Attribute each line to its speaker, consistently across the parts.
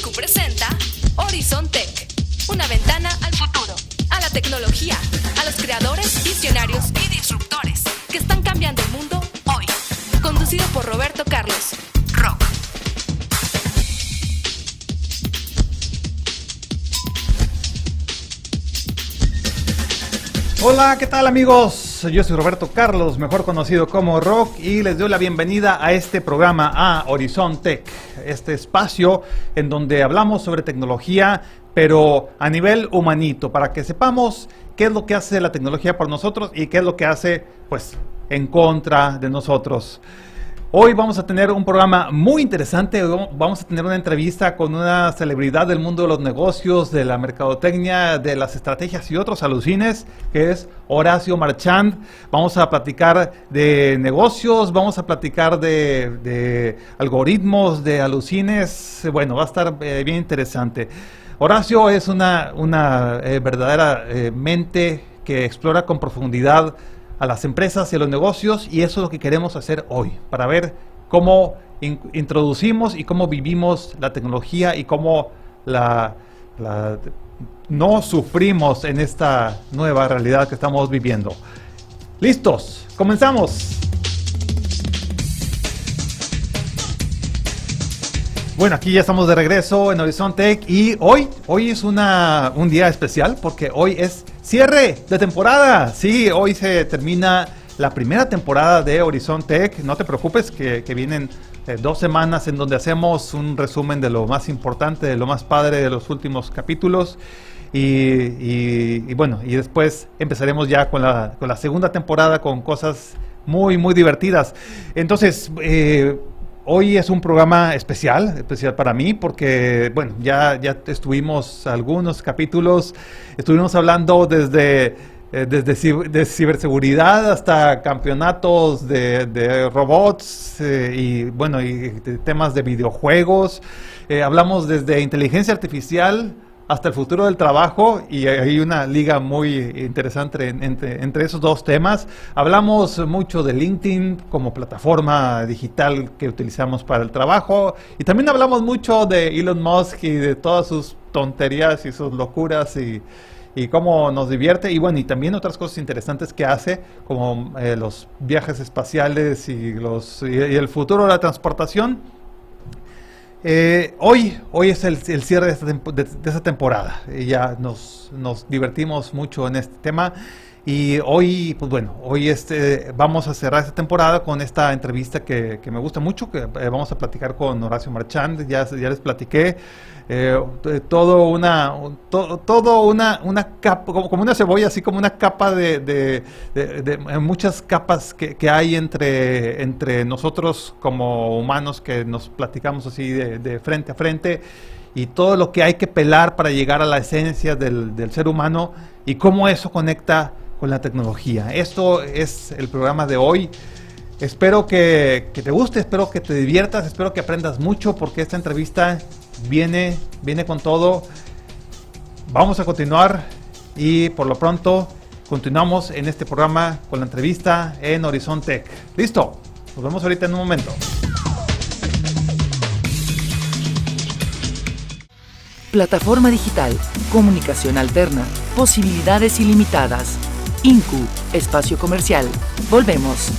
Speaker 1: INCU presenta Horizon Tech, una ventana al futuro, a la tecnología, a los creadores, visionarios y disruptores que están cambiando el mundo hoy. Conducido por Roberto Carlos. Rock.
Speaker 2: Hola, ¿qué tal amigos? Yo soy Roberto Carlos, mejor conocido como Rock, y les doy la bienvenida a este programa, a Horizon Tech, este espacio en donde hablamos sobre tecnología, pero a nivel humanito, para que sepamos qué es lo que hace la tecnología por nosotros y qué es lo que hace, pues, en contra de nosotros. Hoy vamos a tener un programa muy interesante. Vamos a tener una entrevista con una celebridad del mundo de los negocios, de la mercadotecnia, de las estrategias y otros alucines, que es Horacio Marchand. Vamos a platicar de negocios, vamos a platicar de algoritmos, de alucines. Bueno, va a estar bien interesante. Horacio es una verdadera mente que explora con profundidad a las empresas y a los negocios, y eso es lo que queremos hacer hoy, para ver cómo introducimos y cómo vivimos la tecnología y cómo no sufrimos en esta nueva realidad que estamos viviendo. ¿Listos? ¡Comenzamos! Bueno, aquí ya estamos de regreso en Horizon Tech, y hoy es un día especial porque hoy es cierre de temporada. Sí, hoy se termina la primera temporada de Horizon Tech. No te preocupes que vienen 2 semanas en donde hacemos un resumen de lo más importante, de lo más padre de los últimos capítulos. Y bueno, y después empezaremos ya con la segunda temporada con cosas muy, muy divertidas. Entonces, hoy es un programa especial para mí porque, bueno, ya estuvimos algunos capítulos, estuvimos hablando desde ciberseguridad hasta campeonatos de robots y, bueno, y temas de videojuegos. Hablamos desde inteligencia artificial hasta el futuro del trabajo, y hay una liga muy interesante entre esos dos temas. Hablamos mucho de LinkedIn como plataforma digital que utilizamos para el trabajo, y también hablamos mucho de Elon Musk y de todas sus tonterías y sus locuras y cómo nos divierte, y bueno, y también otras cosas interesantes que hace, como los viajes espaciales y el futuro de la transportación. Hoy es el cierre de esta temporada. Ya nos divertimos mucho en este tema, y hoy, pues bueno, vamos a cerrar esta temporada con esta entrevista que me gusta mucho, que vamos a platicar con Horacio Marchand. Ya les platiqué todo una capa, como una cebolla, así como una capa de muchas capas que hay entre nosotros como humanos, que nos platicamos así de frente a frente, y todo lo que hay que pelar para llegar a la esencia del ser humano y cómo eso conecta con la tecnología. Esto es el programa de hoy. Espero que te guste, espero que te diviertas, espero que aprendas mucho, porque esta entrevista viene con todo. Vamos a continuar, y por lo pronto continuamos en este programa con la entrevista en Horizon Tech. ¿Listo? Nos vemos ahorita en un momento.
Speaker 3: Plataforma digital, comunicación alterna, posibilidades ilimitadas. INCU, espacio comercial. Volvemos.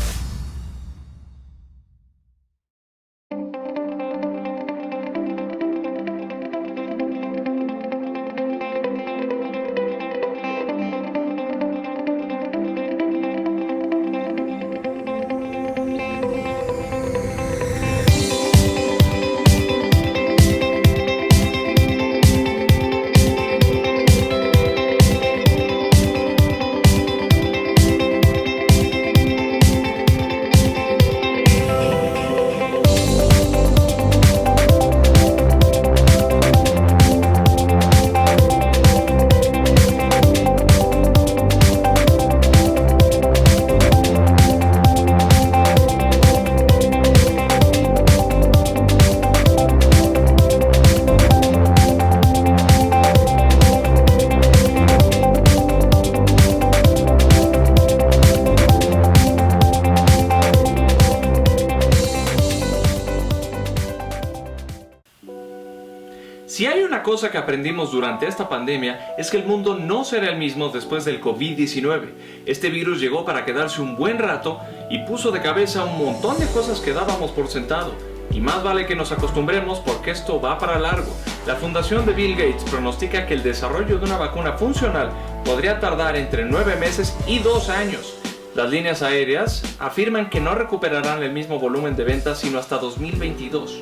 Speaker 4: Si hay una cosa que aprendimos durante esta pandemia es que el mundo no será el mismo después del COVID-19. Este virus llegó para quedarse un buen rato y puso de cabeza un montón de cosas que dábamos por sentado. Y más vale que nos acostumbremos porque esto va para largo. La fundación de Bill Gates pronostica que el desarrollo de una vacuna funcional podría tardar entre 9 meses y 2 años. Las líneas aéreas afirman que no recuperarán el mismo volumen de ventas sino hasta 2022.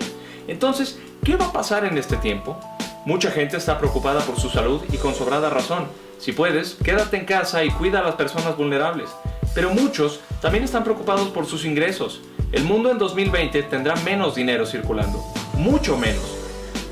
Speaker 4: Entonces, ¿qué va a pasar en este tiempo? Mucha gente está preocupada por su salud y con sobrada razón. Si puedes, quédate en casa y cuida a las personas vulnerables. Pero muchos también están preocupados por sus ingresos. El mundo en 2020 tendrá menos dinero circulando, mucho menos.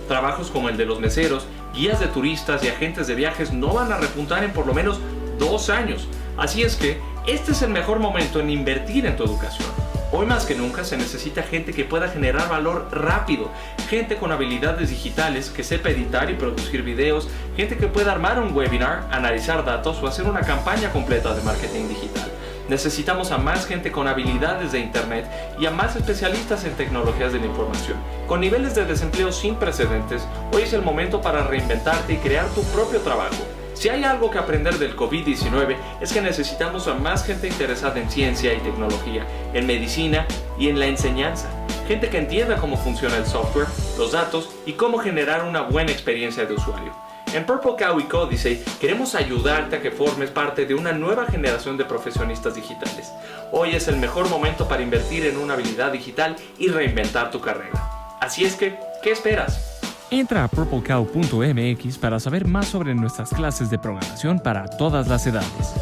Speaker 4: Trabajos como el de los meseros, guías de turistas y agentes de viajes no van a repuntar en por lo menos 2 años. Así es que este es el mejor momento en invertir en tu educación. Hoy más que nunca se necesita gente que pueda generar valor rápido, gente con habilidades digitales, que sepa editar y producir videos, gente que pueda armar un webinar, analizar datos o hacer una campaña completa de marketing digital. Necesitamos a más gente con habilidades de internet y a más especialistas en tecnologías de la información. Con niveles de desempleo sin precedentes, hoy es el momento para reinventarte y crear tu propio trabajo. Si hay algo que aprender del COVID-19 es que necesitamos a más gente interesada en ciencia y tecnología, en medicina y en la enseñanza. Gente que entienda cómo funciona el software, los datos y cómo generar una buena experiencia de usuario. En Purple Cow y Códice queremos ayudarte a que formes parte de una nueva generación de profesionistas digitales. Hoy es el mejor momento para invertir en una habilidad digital y reinventar tu carrera. Así es que, ¿qué esperas?
Speaker 5: Entra a purplecow.mx para saber más sobre nuestras clases de programación para todas las edades.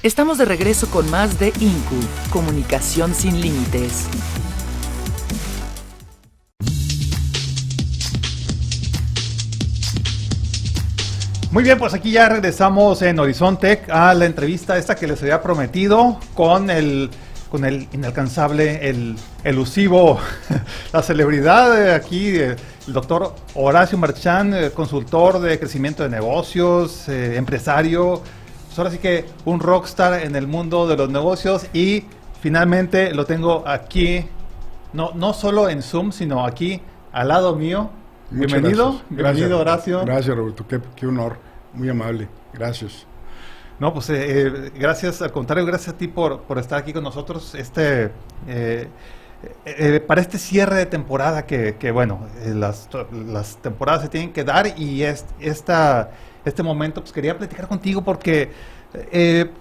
Speaker 3: Estamos de regreso con más de INCU, Comunicación sin Límites.
Speaker 2: Muy bien, pues aquí ya regresamos en Horizon Tech a la entrevista esta que les había prometido con el inalcanzable, el elusivo, la celebridad aquí, el doctor Horacio Marchán, consultor de crecimiento de negocios, empresario, pues ahora sí que un rockstar en el mundo de los negocios, y finalmente lo tengo aquí, no solo en Zoom, sino aquí al lado mío.
Speaker 6: Muchas
Speaker 2: Bienvenido,
Speaker 6: gracias.
Speaker 2: bienvenido Horacio.
Speaker 6: Gracias, Roberto, qué honor, muy amable, gracias.
Speaker 2: No, pues gracias, al contrario, gracias a ti por estar aquí con nosotros para este cierre de temporada que bueno, las temporadas se tienen que dar, y este momento pues quería platicar contigo porque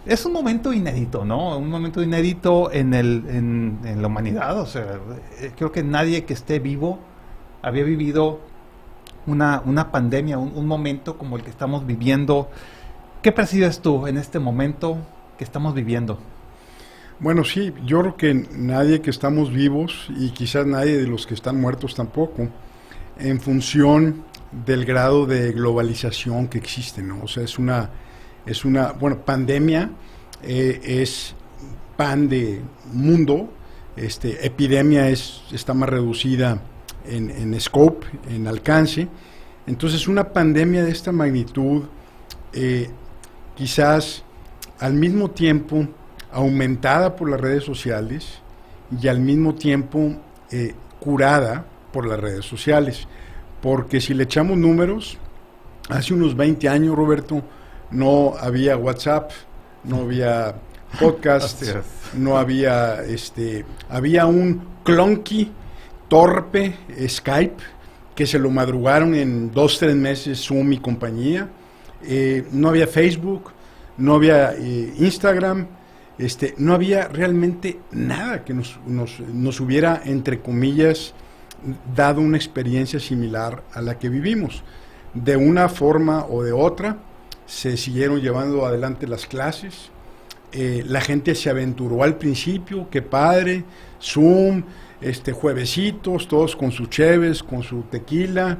Speaker 2: es un momento inédito, ¿no? Un momento inédito en la humanidad. O sea, creo que nadie que esté vivo había vivido una pandemia, un momento como el que estamos viviendo. ¿Qué percibes tú en este momento que estamos viviendo?
Speaker 6: Bueno, sí, yo creo que nadie que estamos vivos, y quizás nadie de los que están muertos tampoco, en función del grado de globalización que existe, ¿no? O sea, pandemia es pan de mundo, epidemia está más reducida en scope, en alcance. Entonces, una pandemia de esta magnitud, quizás al mismo tiempo aumentada por las redes sociales y al mismo tiempo curada por las redes sociales, porque si le echamos números, hace unos 20 años, Roberto, no había WhatsApp, no había podcast, no había, había un clunky, torpe Skype, que se lo madrugaron en 2-3 meses Zoom y compañía. No había Facebook, no había Instagram, no había realmente nada que nos hubiera, entre comillas, dado una experiencia similar a la que vivimos. De una forma o de otra, se siguieron llevando adelante las clases, la gente se aventuró al principio, qué padre, Zoom, juevesitos, todos con sus cheves, con su tequila,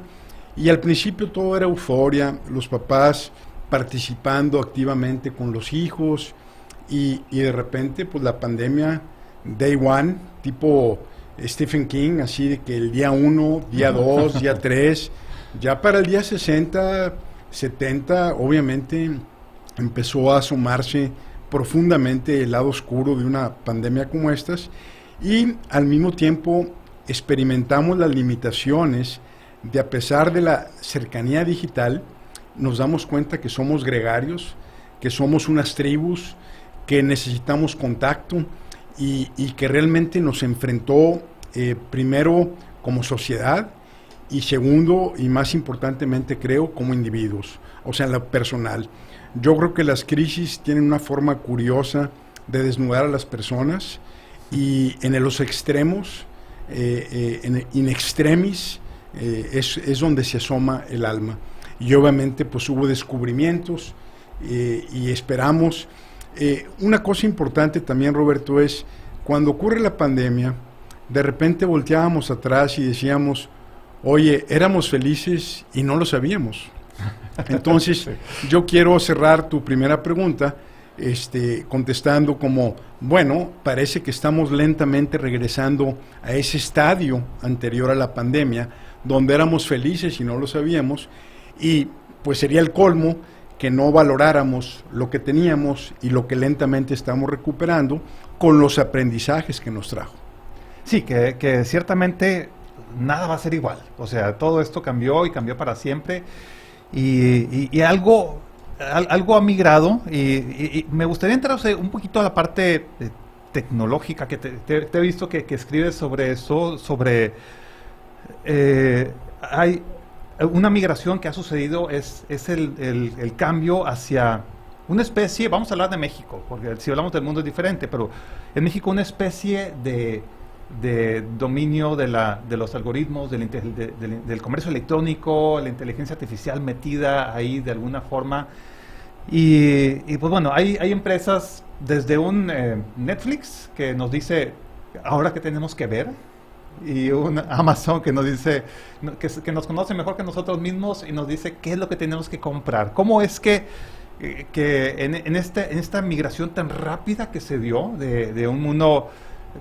Speaker 6: y al principio todo era euforia, los papás participando activamente con los hijos, y de repente pues la pandemia, day one, tipo Stephen King, así de que el día 1, día 2, día 3, ya para el día 60, 70, obviamente empezó a asomarse profundamente el lado oscuro de una pandemia como estas, y al mismo tiempo experimentamos las limitaciones de, a pesar de la cercanía digital, nos damos cuenta que somos gregarios, que somos unas tribus, que necesitamos contacto y que realmente nos enfrentó primero como sociedad y segundo y más importantemente creo como individuos, o sea en lo personal. Yo creo que las crisis tienen una forma curiosa de desnudar a las personas y en los extremos, in extremis, es donde se asoma el alma. Y obviamente pues hubo descubrimientos y esperamos. Una cosa importante también, Roberto, es cuando ocurre la pandemia, de repente volteábamos atrás y decíamos, oye, éramos felices y no lo sabíamos. Entonces, yo quiero cerrar tu primera pregunta contestando como, bueno, parece que estamos lentamente regresando a ese estadio anterior a la pandemia, donde éramos felices y no lo sabíamos, y pues sería el colmo que no valoráramos lo que teníamos y lo que lentamente estamos recuperando con los aprendizajes que nos trajo.
Speaker 2: Sí, que ciertamente nada va a ser igual. O sea, todo esto cambió y cambió para siempre. Y algo ha migrado. Y me gustaría entrar un poquito a la parte tecnológica, que te he visto que escribes sobre eso, sobre... hay una migración que ha sucedido, es el cambio hacia una especie, vamos a hablar de México, porque si hablamos del mundo es diferente, pero en México una especie de dominio de los algoritmos, del comercio electrónico, la inteligencia artificial metida ahí de alguna forma. Y pues bueno, hay empresas desde un Netflix que nos dice ahora qué tenemos que ver, y un Amazon que nos dice que nos conoce mejor que nosotros mismos y nos dice qué es lo que tenemos que comprar. ¿Cómo es que en esta migración tan rápida que se dio de un mundo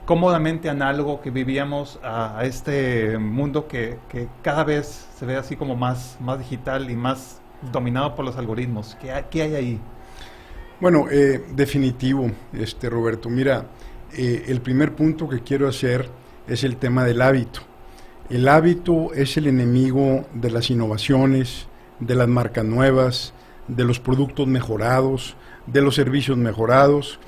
Speaker 2: cómodamente análogo que vivíamos a este mundo que cada vez se ve así como más digital y más dominado por los algoritmos? ¿Qué hay ahí?
Speaker 6: Bueno, definitivo, Roberto. Mira, el primer punto que quiero hacer es el tema del hábito. El hábito es el enemigo de las innovaciones, de las marcas nuevas, de los productos mejorados, de los servicios mejorados,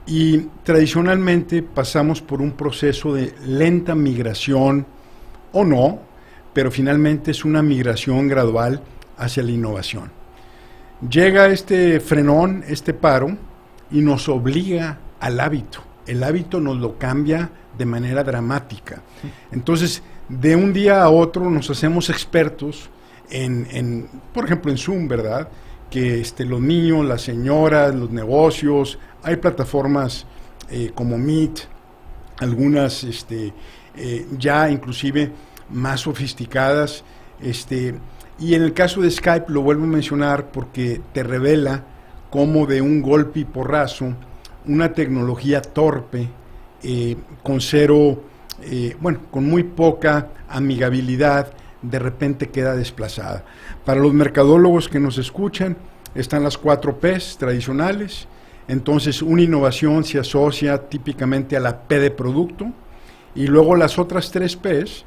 Speaker 6: y tradicionalmente pasamos por un proceso de lenta migración, o no, pero finalmente es una migración gradual hacia la innovación. Llega este frenón, este paro, y nos obliga al hábito. El hábito nos lo cambia de manera dramática. Entonces, de un día a otro nos hacemos expertos por ejemplo, en Zoom, ¿verdad? Que los niños, las señoras, los negocios, hay plataformas como Meet, algunas ya inclusive más sofisticadas, y en el caso de Skype lo vuelvo a mencionar porque te revela cómo de un golpe y porrazo una tecnología torpe, con muy poca amigabilidad, de repente queda desplazada. Para los mercadólogos que nos escuchan, están las 4 P's tradicionales. Entonces, una innovación se asocia típicamente a la P de producto, y luego las otras 3 P's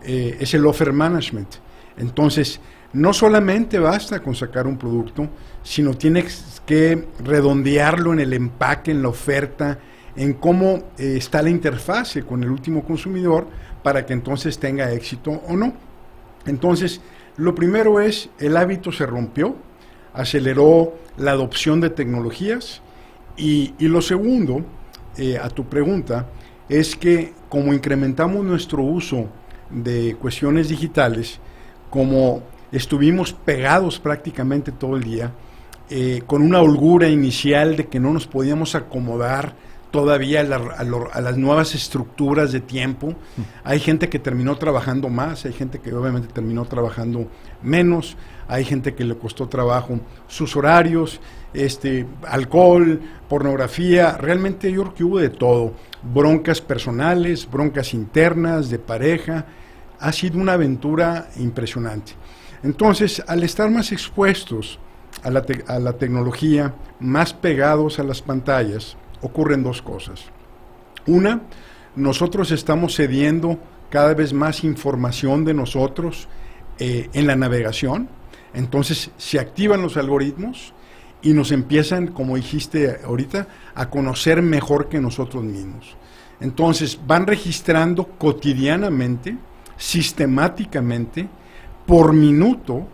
Speaker 6: es el offer management. Entonces, no solamente basta con sacar un producto, sino tienes que redondearlo en el empaque, en la oferta, en cómo está la interfase con el último consumidor para que entonces tenga éxito o no. Entonces, lo primero es, el hábito se rompió, aceleró la adopción de tecnologías, y lo segundo, a tu pregunta, es que como incrementamos nuestro uso de cuestiones digitales, como estuvimos pegados prácticamente todo el día, con una holgura inicial de que no nos podíamos acomodar todavía a las nuevas estructuras de tiempo. Hay gente que terminó trabajando más, hay gente que obviamente terminó trabajando menos, hay gente que le costó trabajo sus horarios, alcohol, pornografía, realmente yo creo que hubo de todo, broncas personales, broncas internas, de pareja. Ha sido una aventura impresionante. Entonces, al estar más expuestos a la tecnología, más pegados a las pantallas, ocurren 2 cosas. Una, nosotros estamos cediendo cada vez más información de nosotros en la navegación. Entonces se activan los algoritmos y nos empiezan, como dijiste ahorita, a conocer mejor que nosotros mismos. Entonces van registrando cotidianamente, sistemáticamente, por minuto,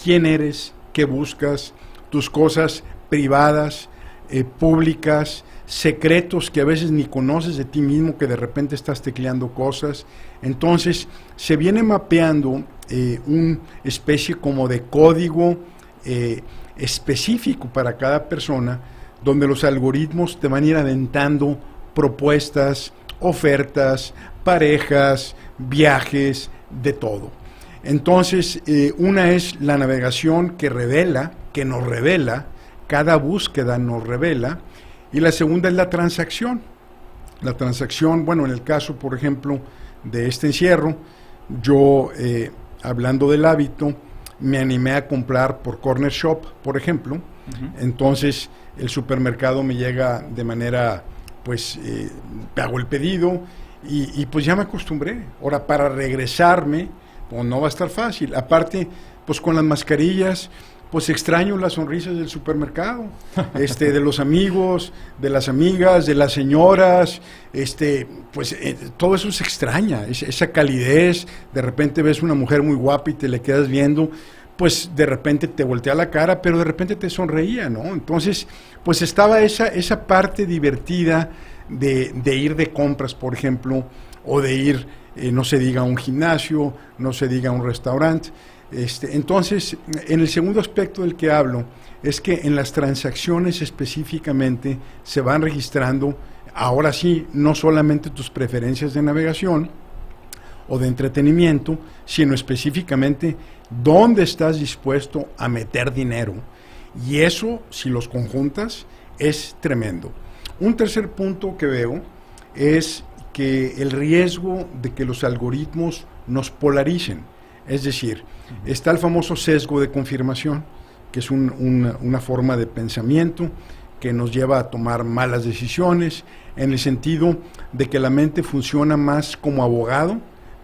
Speaker 6: quién eres, qué buscas, tus cosas privadas, públicas, secretos que a veces ni conoces de ti mismo, que de repente estás tecleando cosas. Entonces se viene mapeando una especie como de código específico para cada persona, donde los algoritmos te van a ir aventando propuestas, ofertas, parejas, viajes, de todo. Entonces, una es la navegación que revela, que nos revela, cada búsqueda nos revela, y la segunda es la transacción. La transacción, bueno, en el caso, por ejemplo, de este encierro, yo, hablando del hábito, me animé a comprar por Corner Shop, por ejemplo. Entonces, el supermercado me llega de manera, pues, hago el pedido y pues ya me acostumbré. Ahora, para regresarme, pues no va a estar fácil. Aparte, pues con las mascarillas, pues extraño las sonrisas del supermercado, de los amigos, de las amigas, de las señoras, pues todo eso se extraña, esa calidez. De repente ves una mujer muy guapa y te le quedas viendo, pues de repente te voltea la cara, pero de repente te sonreía, ¿no? Entonces, pues estaba esa parte divertida de ir de compras, por ejemplo, o de ir, no se diga a un gimnasio, no se diga a un restaurante. Entonces, en el segundo aspecto del que hablo, es que en las transacciones específicamente se van registrando, ahora sí, no solamente tus preferencias de navegación o de entretenimiento, sino específicamente dónde estás dispuesto a meter dinero. Y eso, si los conjuntas, es tremendo. Un tercer punto que veo es que el riesgo de que los algoritmos nos polaricen. Es decir, está el famoso sesgo de confirmación, que es una forma de pensamiento que nos lleva a tomar malas decisiones, en el sentido de que la mente funciona más como abogado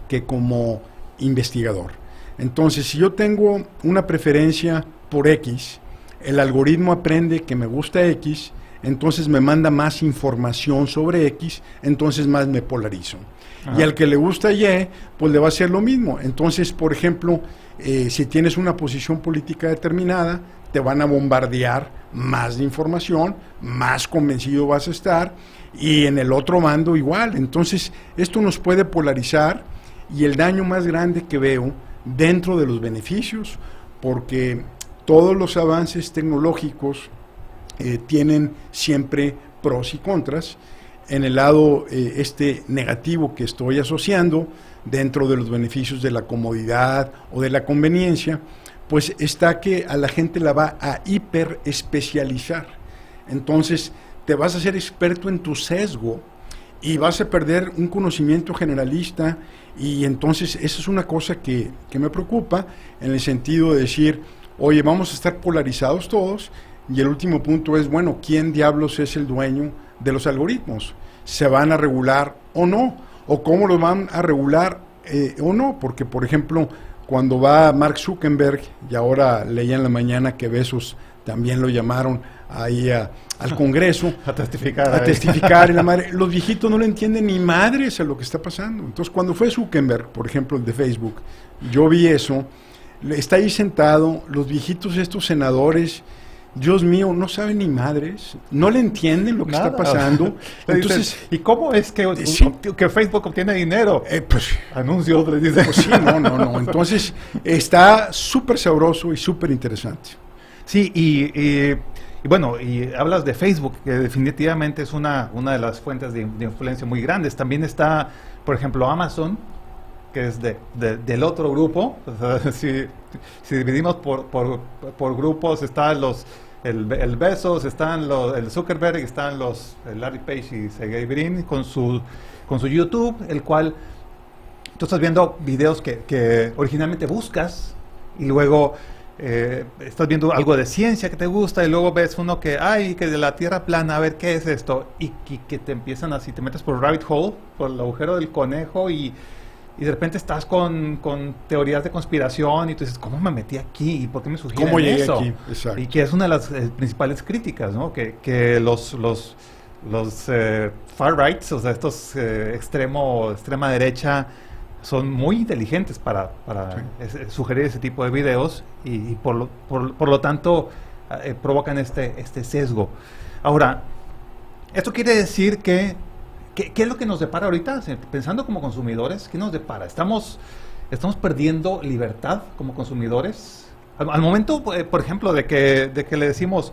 Speaker 6: que como investigador. Entonces, si yo tengo una preferencia por X, el algoritmo aprende que me gusta X, entonces me manda más información sobre X, entonces más me polarizo. Ajá. Y al que le gusta Y, pues le va a hacer lo mismo. Entonces, por ejemplo, si tienes una posición política determinada, te van a bombardear más de información, más convencido vas a estar, y en el otro bando igual. Entonces, esto nos puede polarizar, y el daño más grande que veo dentro de los beneficios, porque todos los avances tecnológicos tienen siempre pros y contras. En el lado negativo que estoy asociando, dentro de los beneficios de la comodidad o de la conveniencia, pues está que a la gente la va a hiper especializar. Entonces te vas a hacer experto en tu sesgo y vas a perder un conocimiento generalista, y entonces esa es una cosa que me preocupa, en el sentido de decir, oye, vamos a estar polarizados todos. Y el último punto es, bueno, ¿quién diablos es el dueño de los algoritmos? ¿Se van a regular o no? ¿O cómo los van a regular o no? Porque, por ejemplo, cuando va Mark Zuckerberg, y ahora leía en la mañana que Bezos también lo llamaron ahí al Congreso
Speaker 2: a testificar.
Speaker 6: A testificar, y la madre, los viejitos no le entienden ni madres a lo que está pasando. Entonces, cuando fue Zuckerberg, por ejemplo, el de Facebook, yo vi eso, está ahí sentado, los viejitos, estos senadores, Dios mío, no saben ni madres, no le entienden lo que está pasando. Entonces,
Speaker 2: ¿y cómo es que Facebook obtiene dinero?
Speaker 6: Pues
Speaker 2: anuncios, le dicen.
Speaker 6: Pues sí, no. Entonces, está súper sabroso y súper interesante.
Speaker 2: Sí, y bueno, y hablas de Facebook, que definitivamente es una de las fuentes de influencia muy grandes. También está, por ejemplo, Amazon, que es del otro grupo. O sea, si dividimos por grupos, están el Bezos, están el Zuckerberg, están el Larry Page y Sergey Brin con su YouTube, el cual tú estás viendo videos que originalmente buscas, y luego estás viendo algo de ciencia que te gusta y luego ves uno que de la Tierra plana, a ver qué es esto, y que te empiezan así, te metes por rabbit hole, por el agujero del conejo y de repente estás con teorías de conspiración y tú dices, ¿cómo me metí aquí? ¿Y por qué me sugieren
Speaker 6: ¿Cómo llegué
Speaker 2: eso?
Speaker 6: aquí? Exacto.
Speaker 2: Y que es una de las principales críticas, ¿no? Que los far rights, o sea, estos extrema derecha, son muy inteligentes para sugerir ese tipo de videos y por lo tanto provocan este sesgo. Ahora, esto quiere decir ¿qué es lo que nos depara ahorita? Pensando como consumidores, ¿qué nos depara? ¿Estamos perdiendo libertad como consumidores? Al momento, por ejemplo, de que le decimos,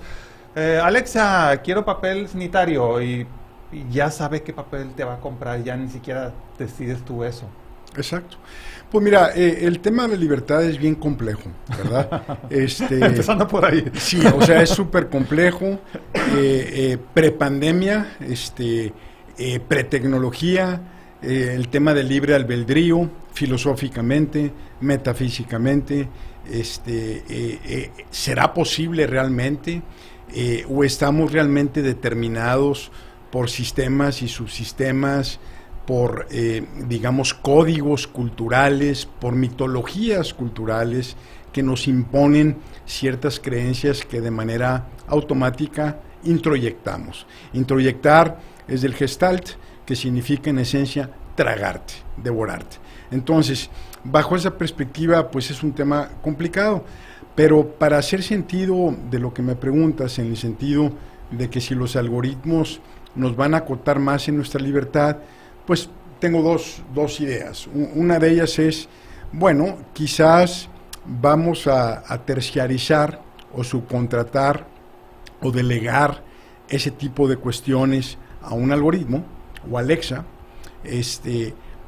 Speaker 2: Alexa, quiero papel sanitario, y ya sabe qué papel te va a comprar, ya ni siquiera decides tú eso.
Speaker 6: Exacto. Pues mira, el tema de la libertad es bien complejo, ¿verdad?
Speaker 2: Empezando por ahí.
Speaker 6: Sí, o sea, es súper complejo. Prepandemia, pretecnología, el tema del libre albedrío, filosóficamente, metafísicamente, ¿será posible realmente? ¿O estamos realmente determinados por sistemas y subsistemas, por, digamos, códigos culturales, por mitologías culturales que nos imponen ciertas creencias que de manera automática introyectamos? Introyectar es del Gestalt, que significa en esencia tragarte, devorarte. Entonces, bajo esa perspectiva, pues es un tema complicado, pero para hacer sentido de lo que me preguntas, en el sentido de que si los algoritmos nos van a acotar más en nuestra libertad, pues tengo dos ideas. Una de ellas es, bueno, quizás vamos a terciarizar o subcontratar o delegar ese tipo de cuestiones a un algoritmo o Alexa,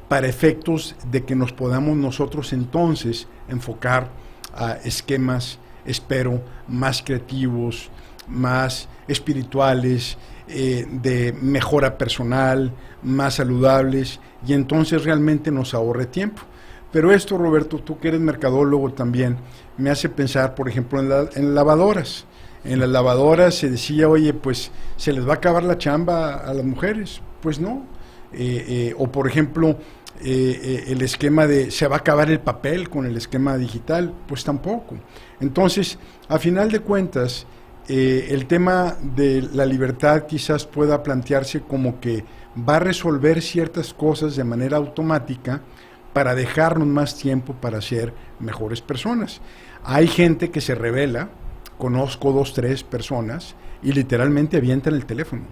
Speaker 6: para efectos de que nos podamos nosotros entonces enfocar a esquemas, espero, más creativos, más espirituales, de mejora personal, más saludables, y entonces realmente nos ahorre tiempo. Pero esto, Roberto, tú que eres mercadólogo también, me hace pensar, por ejemplo, en lavadoras. En las lavadoras se decía, oye, pues se les va a acabar la chamba a las mujeres. Pues no. O por ejemplo, el esquema de se va a acabar el papel con el esquema digital, pues tampoco. Entonces, a final de cuentas, el tema de la libertad quizás pueda plantearse como que va a resolver ciertas cosas de manera automática para dejarnos más tiempo para ser mejores personas. Hay gente que se rebela, conozco 2, 3 personas y literalmente avientan el teléfono.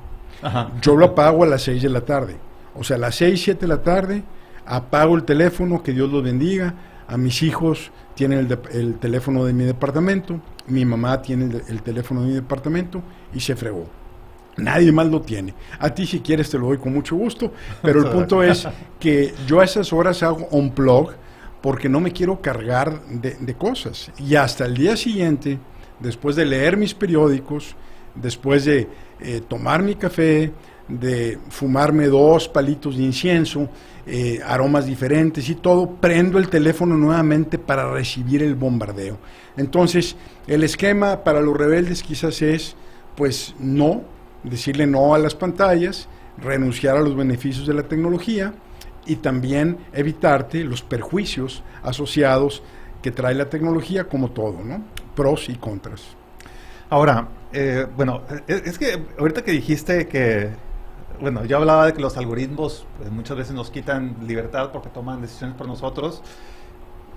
Speaker 6: Ajá. Yo lo apago a las 6 de la tarde, o sea, a las 6, 7 de la tarde apago el teléfono, que Dios los bendiga. A mis hijos tienen el teléfono de mi departamento, mi mamá tiene el teléfono de mi departamento y se fregó. Nadie más lo tiene. A ti, si quieres, te lo doy con mucho gusto, pero el punto es que yo a esas horas hago unplug porque no me quiero cargar de cosas. Y hasta el día siguiente, después de leer mis periódicos, después de tomar mi café, de fumarme 2 palitos de incienso, aromas diferentes y todo, prendo el teléfono nuevamente para recibir el bombardeo. Entonces, el esquema para los rebeldes quizás es, pues, no, decirle no a las pantallas, renunciar a los beneficios de la tecnología y también evitarte los perjuicios asociados que trae la tecnología, como todo, ¿no? Pros y contras.
Speaker 2: Ahora, bueno, es que ahorita que dijiste que, bueno, yo hablaba de que los algoritmos pues, muchas veces nos quitan libertad porque toman decisiones por nosotros,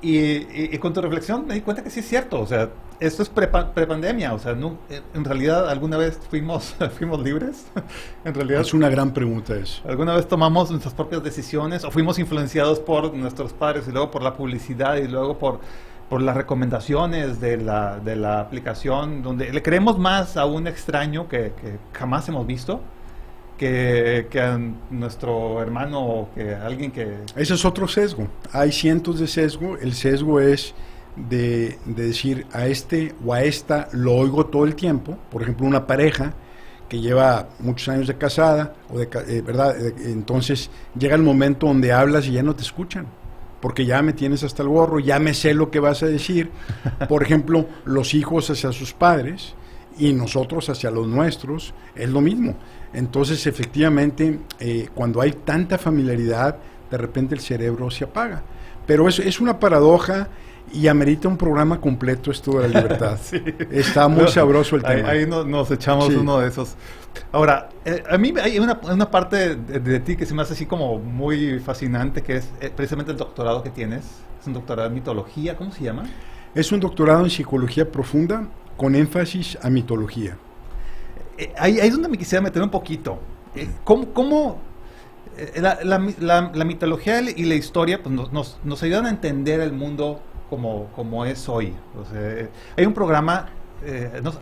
Speaker 2: y con tu reflexión me di cuenta que sí es cierto, o sea, esto es prepandemia, o sea, no, en realidad alguna vez fuimos libres, en realidad.
Speaker 6: Es una gran pregunta eso.
Speaker 2: ¿Alguna vez tomamos nuestras propias decisiones o fuimos influenciados por nuestros padres y luego por la publicidad y luego por las recomendaciones de la aplicación, donde le creemos más a un extraño que jamás hemos visto que a nuestro hermano o que a alguien que...
Speaker 6: Ese es otro sesgo. Hay cientos de sesgo. El sesgo es de decir a este o a esta lo oigo todo el tiempo. Por ejemplo, una pareja que lleva muchos años de casada, o ¿verdad? Entonces llega el momento donde hablas y ya no te escuchan. porque ya me tienes hasta el gorro, ya me sé lo que vas a decir. Por ejemplo, los hijos hacia sus padres y nosotros hacia los nuestros, es lo mismo. Entonces, efectivamente, cuando hay tanta familiaridad, de repente el cerebro se apaga. Pero es una paradoja y amerita un programa completo esto de la libertad. Sí. Está muy sabroso el tema.
Speaker 2: Ahí nos echamos uno de esos. Ahora, a mí hay una parte de ti que se me hace así como muy fascinante, que es precisamente el doctorado que tienes. Es un doctorado en mitología, ¿cómo se llama?
Speaker 6: Es un doctorado en psicología profunda con énfasis a mitologí.
Speaker 2: Ahí es donde me quisiera meter un poquito. ¿Cómo la mitología y la historia pues, nos ayudan a entender el mundo como es hoy? O sea, hay un programa,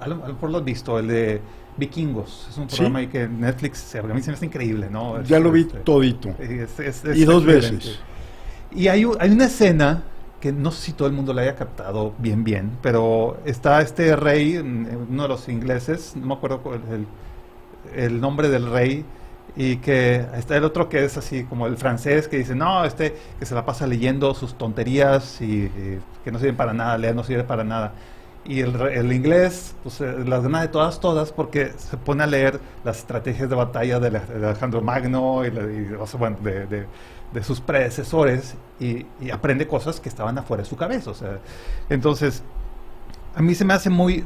Speaker 2: a lo mejor lo has visto, el de Vikingos. Es un programa ahí que Netflix, a mí se me hace increíble, ¿no?
Speaker 6: Ya lo vi todito. Y dos veces.
Speaker 2: Y hay una escena que no sé si todo el mundo la haya captado bien, pero está este rey, uno de los ingleses, no me acuerdo el nombre del rey, y que está el otro que es así como el francés, que dice, no, que se la pasa leyendo sus tonterías y que no sirven para nada, leer no sirve para nada. Y el inglés, pues las gana de todas, porque se pone a leer las estrategias de batalla de Alejandro Magno o sea, bueno, de sus predecesores y aprende cosas que estaban afuera de su cabeza. O sea, entonces, a mí se me hace muy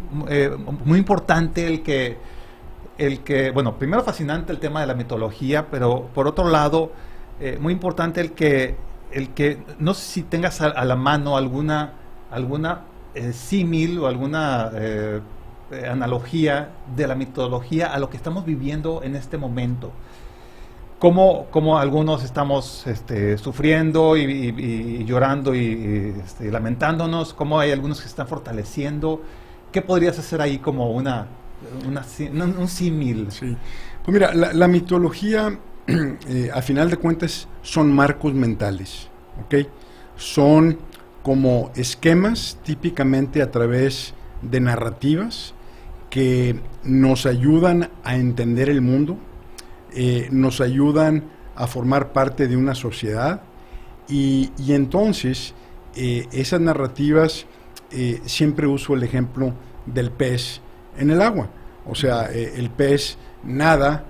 Speaker 2: importante el que, bueno, primero fascinante el tema de la mitología, pero por otro lado, muy importante el que no sé si tengas a la mano alguna símil o alguna analogía de la mitología a lo que estamos viviendo en este momento. Cómo algunos estamos sufriendo y llorando y lamentándonos, cómo hay algunos que se están fortaleciendo. ¿Qué podrías hacer ahí como un símil?
Speaker 6: Sí. Pues mira, la mitología, a final de cuentas, son marcos mentales, ¿ok? Son como esquemas, típicamente a través de narrativas, que nos ayudan a entender el mundo, nos ayudan a formar parte de una sociedad, y entonces esas narrativas, siempre uso el ejemplo del pez en el agua. O sea, el pez nada,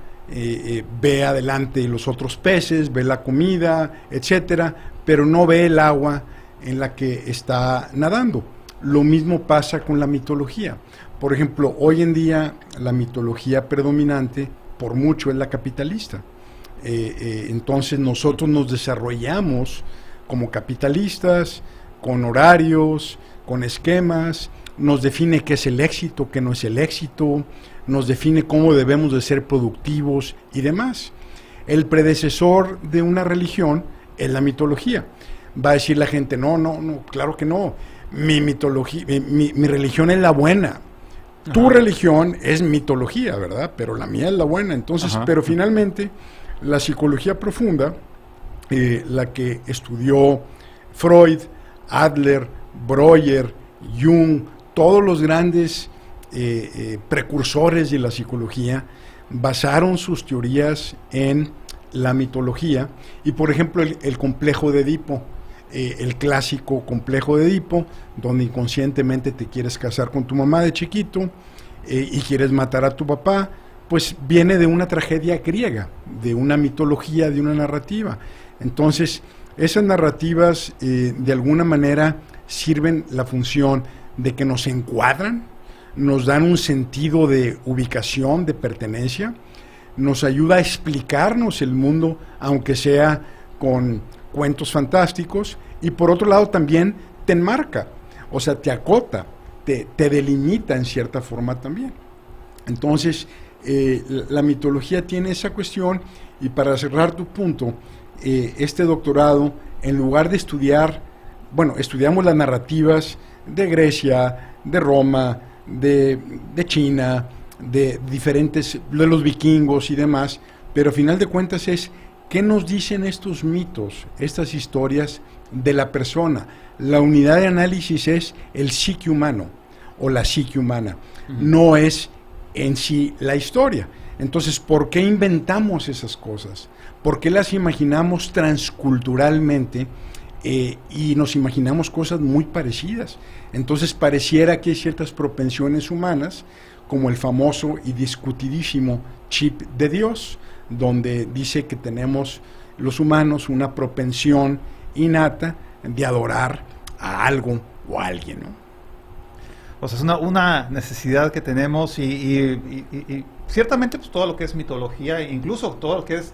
Speaker 6: ve adelante los otros peces, ve la comida, etcétera, pero no ve el agua en la que está nadando. Lo mismo pasa con la mitología. Por ejemplo, hoy en día la mitología predominante por mucho es la capitalista. Entonces nosotros nos desarrollamos como capitalistas, con horarios, con esquemas, nos define qué es el éxito, qué no es el éxito, nos define cómo debemos de ser productivos y demás. El predecesor de una religión es la mitología. Va a decir la gente, no, claro que no. Mi mitología, mi religión es la buena. Tu religión es mitología, ¿verdad? Pero la mía es la buena. Entonces, pero finalmente, la psicología profunda, la que estudió Freud, Adler, Breuer, Jung, todos los grandes precursores de la psicología, basaron sus teorías en la mitología. Y, por ejemplo, el complejo de Edipo, el clásico complejo de Edipo, donde inconscientemente te quieres casar con tu mamá de chiquito y quieres matar a tu papá, pues viene de una tragedia griega, de una mitología, de una narrativa. Entonces, esas narrativas de alguna manera sirven la función de que nos encuadran, nos dan un sentido de ubicación, de pertenencia, nos ayuda a explicarnos el mundo, aunque sea con cuentos fantásticos, y por otro lado también te enmarca, o sea, te acota, te delimita en cierta forma también. Entonces, la mitología tiene esa cuestión, y para cerrar tu punto, este doctorado, en lugar de estudiar, bueno, estudiamos las narrativas de Grecia, de Roma, de China, de los vikingos y demás, pero a final de cuentas es ¿qué nos dicen estos mitos, estas historias de la persona? La unidad de análisis es el psique humano o la psique humana, no es en sí la historia. Entonces, ¿por qué inventamos esas cosas? ¿Por qué las imaginamos transculturalmente y nos imaginamos cosas muy parecidas. Entonces pareciera que hay ciertas propensiones humanas, como el famoso y discutidísimo chip de Dios, donde dice que tenemos los humanos una propensión innata de adorar a algo o a alguien, ¿no?
Speaker 2: O sea, es una necesidad que tenemos y ciertamente pues todo lo que es mitología, incluso todo lo que es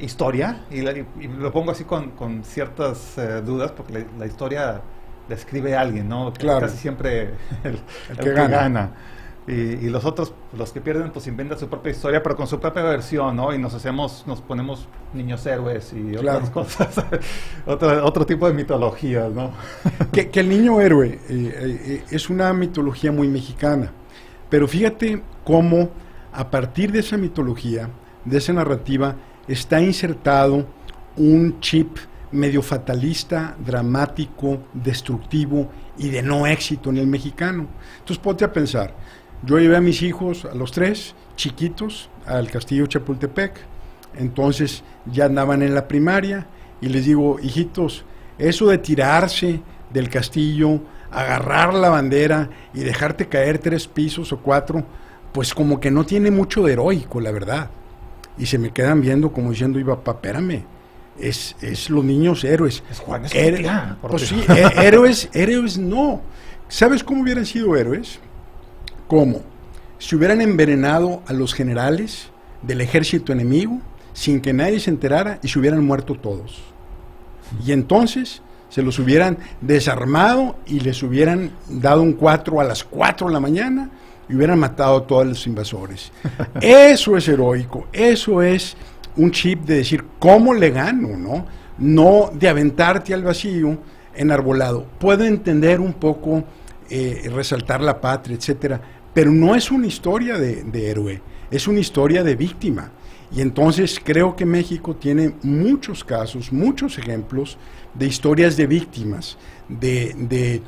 Speaker 2: historia, y lo pongo así con ciertas dudas, porque la historia la escribe alguien, ¿no?
Speaker 6: Claro.
Speaker 2: Casi siempre el
Speaker 6: que gana.
Speaker 2: Y los otros, los que pierden, pues inventan su propia historia, pero con su propia versión, ¿no? Y nos ponemos niños héroes y otras cosas, otro tipo de mitologías, ¿no?
Speaker 6: que el niño héroe es una mitología muy mexicana, pero fíjate cómo a partir de esa mitología, de esa narrativa, está insertado un chip medio fatalista, dramático, destructivo y de no éxito en el mexicano. Entonces ponte a pensar. Yo llevé a mis hijos, a los 3, chiquitos, al Castillo Chapultepec. Entonces ya andaban en la primaria y les digo, hijitos, eso de tirarse del castillo, agarrar la bandera y dejarte caer 3 pisos o 4, pues como que no tiene mucho de heroico, la verdad. Y se me quedan viendo como diciendo, papá, espérame, es los niños héroes.
Speaker 2: Es Juan
Speaker 6: Pues sí, héroes no. ¿Sabes cómo hubieran sido héroes? ¿Cómo? Si hubieran envenenado a los generales del ejército enemigo sin que nadie se enterara y se hubieran muerto todos. Y entonces se los hubieran desarmado y les hubieran dado un 4 a las 4 de la mañana y hubieran matado a todos los invasores. Eso es heroico, eso es un chip de decir, ¿cómo le gano? No de aventarte al vacío enarbolado. Puedo entender un poco resaltar la patria, etcétera, pero no es una historia de héroe, es una historia de víctima. Y entonces creo que México tiene muchos casos, muchos ejemplos de historias de víctimas, de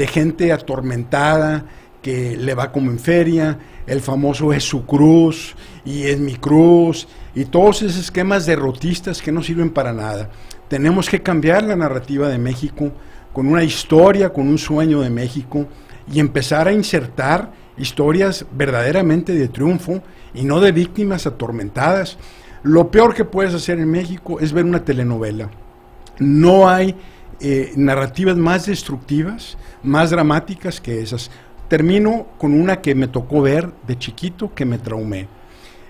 Speaker 6: gente atormentada que le va como en feria, el famoso es su cruz y es mi cruz, y todos esos esquemas derrotistas que no sirven para nada. Tenemos que cambiar la narrativa de México con una historia, con un sueño de México, y empezar a insertar historias verdaderamente de triunfo y no de víctimas atormentadas. Lo peor que puedes hacer en México es ver una telenovela. No hay narrativas más destructivas, más dramáticas que esas. Termino con una que me tocó ver de chiquito, que me traumé.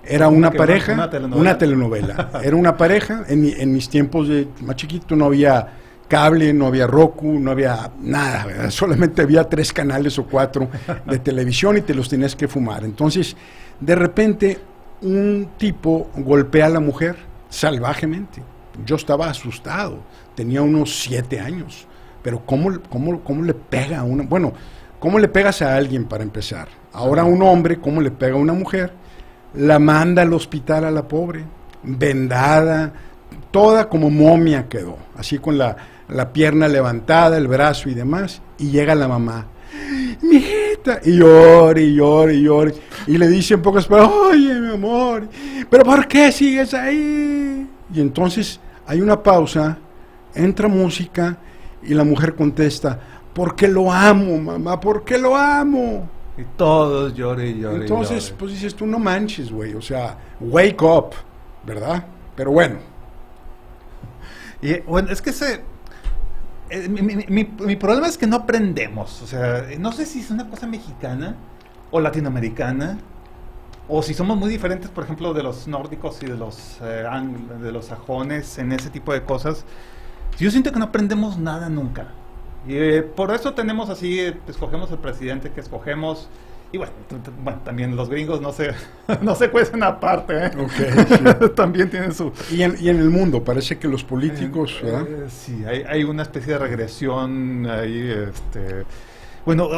Speaker 6: Era una pareja, una telenovela. Era una pareja, en mis tiempos de más chiquito no había cable, no había Roku, no había nada, ¿verdad? Solamente había 3 canales o 4 de televisión y te los tenías que fumar. Entonces, de repente, un tipo golpea a la mujer salvajemente. Yo estaba asustado, tenía unos 7 años, pero ¿cómo le pega a una? Bueno, ¿cómo le pegas a alguien para empezar? Ahora un hombre, ¿cómo le pega a una mujer? La manda al hospital a la pobre, vendada, toda como momia quedó, así con la pierna levantada, el brazo y demás, y llega la mamá, mijita, y llore, y llore, y llore, y le dice en pocas palabras, oye, mi amor, ¿pero por qué sigues ahí? Y entonces hay una pausa, entra música, y la mujer contesta, porque lo amo, mamá, porque lo amo.
Speaker 2: Y todos llore y llore.
Speaker 6: Entonces, pues dices tú, no manches, güey, o sea, wake up, ¿verdad? Pero bueno.
Speaker 2: Y bueno, es que mi problema es que no aprendemos, o sea, no sé si es una cosa mexicana o latinoamericana, o si somos muy diferentes, por ejemplo, de los nórdicos y de los sajones en ese tipo de cosas. Yo siento que no aprendemos nada nunca. Y por eso tenemos así, escogemos el presidente que escogemos, y bueno, también los gringos no se cuecen aparte, ¿eh? Okay, sí. También tienen su...
Speaker 6: Y en el mundo, parece que los políticos...
Speaker 2: sí, hay una especie de regresión ahí, bueno,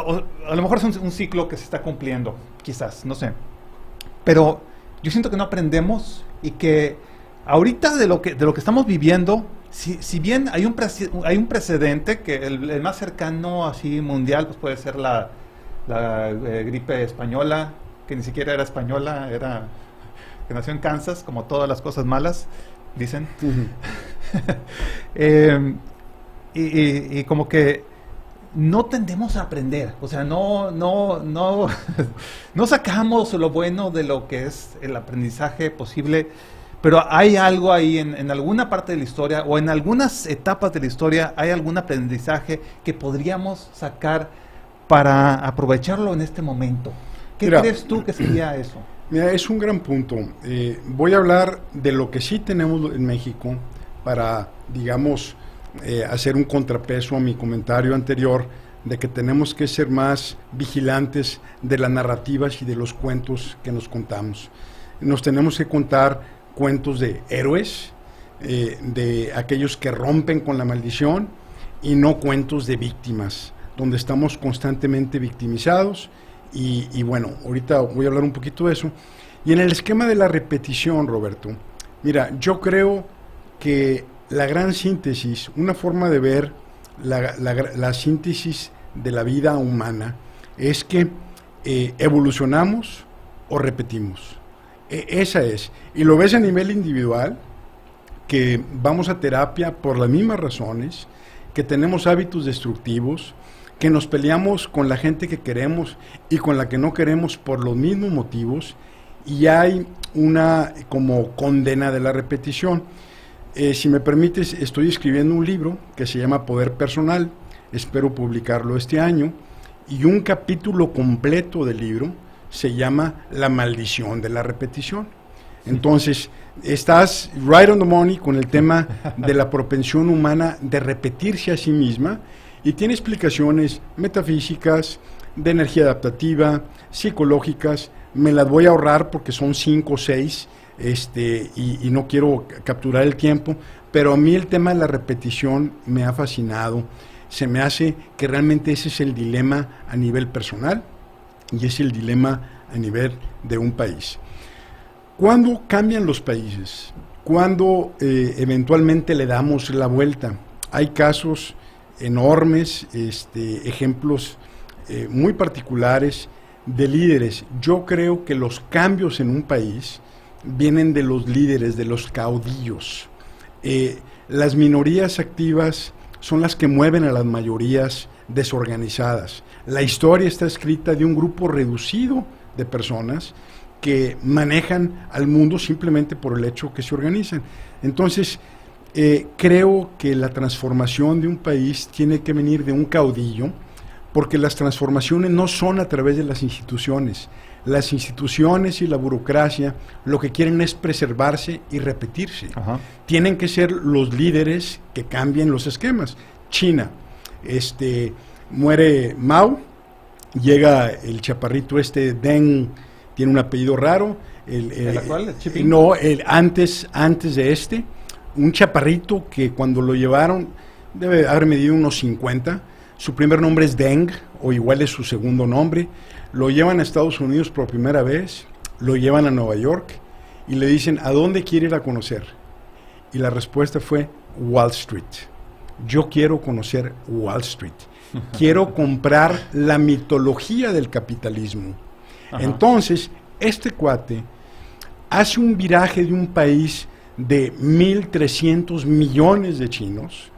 Speaker 2: a lo mejor es un ciclo que se está cumpliendo, quizás, no sé. Pero yo siento que no aprendemos y que ahorita de lo que estamos viviendo... Si bien hay un precedente que el más cercano así mundial pues puede ser la gripe española, que ni siquiera era española, que nació en Kansas, como todas las cosas malas, dicen.
Speaker 6: Uh-huh.
Speaker 2: y como que no tendemos a aprender, o sea, no sacamos lo bueno de lo que es el aprendizaje posible, pero hay algo ahí en alguna parte de la historia o en algunas etapas de la historia, hay algún aprendizaje que podríamos sacar para aprovecharlo en este momento. ¿Qué crees tú que sería eso?
Speaker 6: Mira, es un gran punto. Voy a hablar de lo que sí tenemos en México para, digamos, hacer un contrapeso a mi comentario anterior de que tenemos que ser más vigilantes de las narrativas y de los cuentos que nos contamos. Nos tenemos que contar cuentos de héroes, de aquellos que rompen con la maldición, y no cuentos de víctimas, donde estamos constantemente victimizados. Y bueno, ahorita voy a hablar un poquito de eso. Y en el esquema de la repetición, Roberto, mira, yo creo que la gran síntesis, una forma de ver la síntesis de la vida humana, es que evolucionamos o repetimos. Esa es. Y lo ves a nivel individual, que vamos a terapia por las mismas razones, que tenemos hábitos destructivos, que nos peleamos con la gente que queremos y con la que no queremos por los mismos motivos, y hay una como condena de la repetición. Si me permites, estoy escribiendo un libro que se llama Poder Personal, espero publicarlo este año, y un capítulo completo del libro se llama La maldición de la repetición. Entonces, estás right on the money con el tema de la propensión humana de repetirse a sí misma, y tiene explicaciones metafísicas, de energía adaptativa, psicológicas. Me las voy a ahorrar porque son 5 o 6, y no quiero capturar el tiempo, pero a mí el tema de la repetición me ha fascinado. Se me hace que realmente ese es el dilema a nivel personal y es el dilema a nivel de un país. ¿Cuándo cambian los países? ¿Cuándo eventualmente le damos la vuelta? Hay casos enormes, ejemplos muy particulares de líderes. Yo creo que los cambios en un país vienen de los líderes, de los caudillos. Las minorías activas son las que mueven a las mayorías desorganizadas. La historia está escrita de un grupo reducido de personas que manejan al mundo simplemente por el hecho que se organizan. Entonces, creo que la transformación de un país tiene que venir de un caudillo, porque las transformaciones no son a través de las instituciones. Las instituciones y la burocracia lo que quieren es preservarse y repetirse. Ajá. Tienen que ser los líderes que cambien los esquemas. China, muere Mao, llega el chaparrito Deng, tiene un apellido raro. ¿El actual? No, antes de un chaparrito que cuando lo llevaron debe haber medido unos 50. Su primer nombre es Deng, o igual es su segundo nombre. Lo llevan a Estados Unidos por primera vez, lo llevan a Nueva York y le dicen, ¿a dónde quiere ir a conocer? Y la respuesta fue Wall Street. Yo quiero conocer Wall Street. Quiero comprar la mitología del capitalismo. Ajá. Entonces, este cuate hace un viraje de un país de 1.300 millones de chinos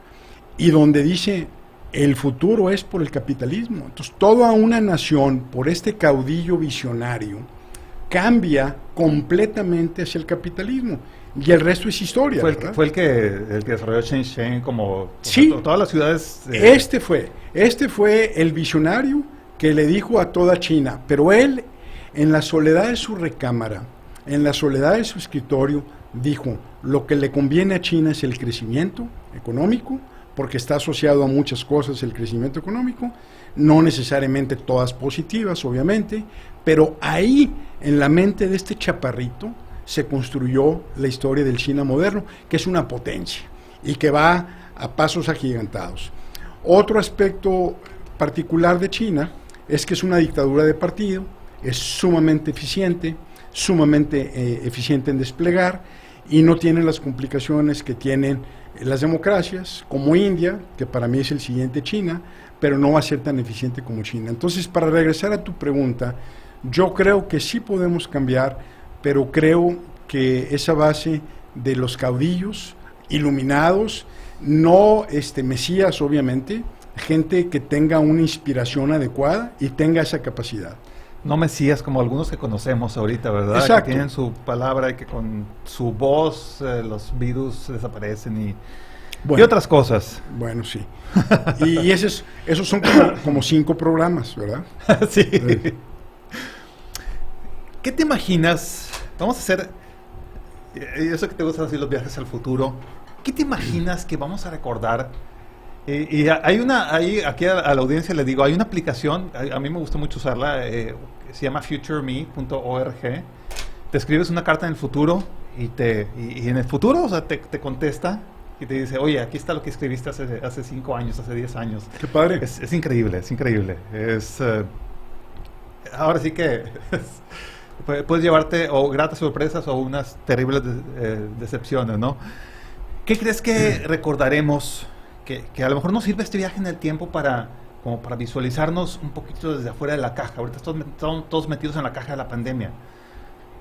Speaker 6: y donde dice, el futuro es por el capitalismo. Entonces, toda una nación, por este caudillo visionario, cambia completamente hacia el capitalismo. Y el resto es historia.
Speaker 2: Fue el que desarrolló Shenzhen como
Speaker 6: sí,
Speaker 2: todas las ciudades.
Speaker 6: Este fue el visionario que le dijo a toda China, pero él, en la soledad de su recámara, en la soledad de su escritorio, dijo, lo que le conviene a China es el crecimiento económico, porque está asociado a muchas cosas el crecimiento económico, no necesariamente todas positivas, obviamente, pero ahí, en la mente de este chaparrito, se construyó la historia del China moderno, que es una potencia y que va a pasos agigantados. Otro aspecto particular de China es que es una dictadura de partido, es sumamente eficiente en desplegar y no tiene las complicaciones que tienen las democracias, como India, que para mí es el siguiente China, pero no va a ser tan eficiente como China. Entonces, para regresar a tu pregunta, yo creo que sí podemos cambiar, pero creo que esa base de los caudillos iluminados, no mesías, obviamente, gente que tenga una inspiración adecuada y tenga esa capacidad.
Speaker 2: No mesías como algunos que conocemos ahorita, ¿verdad?
Speaker 6: Exacto.
Speaker 2: Que tienen su palabra y que con su voz los virus desaparecen y otras cosas.
Speaker 6: Bueno, sí. Y esos son como 5 programas, ¿verdad?
Speaker 2: Sí. ¿Qué te imaginas? Vamos a hacer, eso que te gustan así los viajes al futuro, ¿qué te imaginas que vamos a recordar? Y hay aquí a la audiencia le digo, hay una aplicación, a mí me gusta mucho usarla, se llama futureme.org. Te escribes una carta en el futuro y en el futuro, o sea, te contesta y te dice, oye, aquí está lo que escribiste hace 5 años, hace 10 años.
Speaker 6: Qué padre.
Speaker 2: Es increíble, es increíble. Ahora sí que puedes llevarte o gratas sorpresas o unas terribles decepciones, ¿no? ¿Qué crees que recordaremos? Que a lo mejor nos sirve este viaje en el tiempo como para visualizarnos un poquito desde afuera de la caja. Ahorita estamos todos metidos en la caja de la pandemia.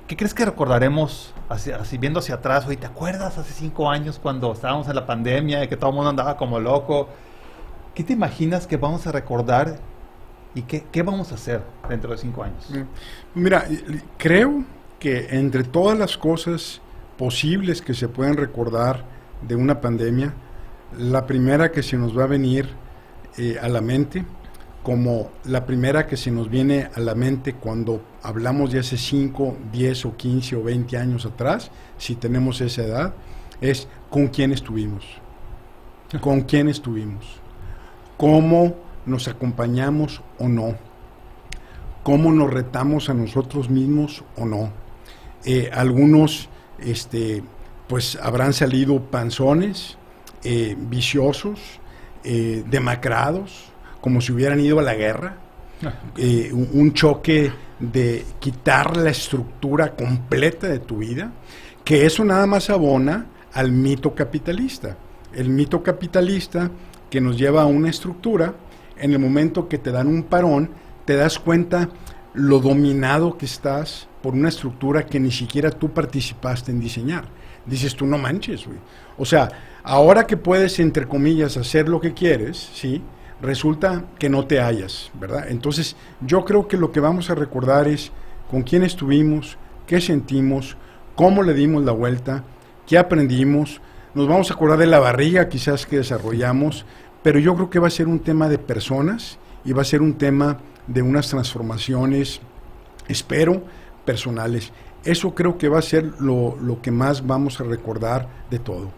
Speaker 2: ¿Qué crees que recordaremos así viendo hacia atrás? Oye, ¿te acuerdas hace 5 años cuando estábamos en la pandemia y que todo el mundo andaba como loco? ¿Qué te imaginas que vamos a recordar y qué vamos a hacer dentro de 5 años?
Speaker 6: Mira, creo que entre todas las cosas posibles que se pueden recordar de una pandemia, la primera que se nos va a venir a la mente, como la primera que se nos viene a la mente cuando hablamos de hace 5, 10 o 15 o 20 años atrás, si tenemos esa edad, es ¿con quién estuvimos? ¿Con quién estuvimos? ¿Cómo nos acompañamos o no? ¿Cómo nos retamos a nosotros mismos o no? Algunos pues habrán salido panzones, viciosos, demacrados, como si hubieran ido a la guerra. Un choque de quitar la estructura completa de tu vida, que eso nada más abona al mito capitalista. El mito capitalista que nos lleva a una estructura, en el momento que te dan un parón, te das cuenta lo dominado que estás por una estructura que ni siquiera tú participaste en diseñar. Dices tú, no manches, güey. O sea, ahora que puedes, entre comillas, hacer lo que quieres, ¿sí? Resulta que no te hallas, ¿verdad? Entonces, yo creo que lo que vamos a recordar es con quién estuvimos, qué sentimos, cómo le dimos la vuelta, qué aprendimos. Nos vamos a acordar de la barriga quizás que desarrollamos, pero yo creo que va a ser un tema de personas y va a ser un tema de unas transformaciones, espero, personales. Eso creo que va a ser lo que más vamos a recordar de todo.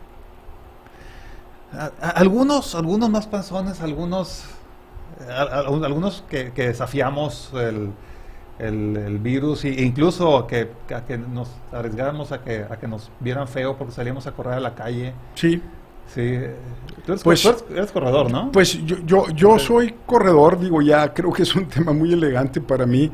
Speaker 2: Algunos más panzones, algunos que desafiamos el virus e incluso a que nos arriesgáramos a que nos vieran feo porque salíamos a correr a la calle.
Speaker 6: Sí.
Speaker 2: Sí. Tú
Speaker 6: Pues,
Speaker 2: eres corredor, ¿no?
Speaker 6: Pues yo soy corredor, digo, ya creo que es un tema muy elegante para mí.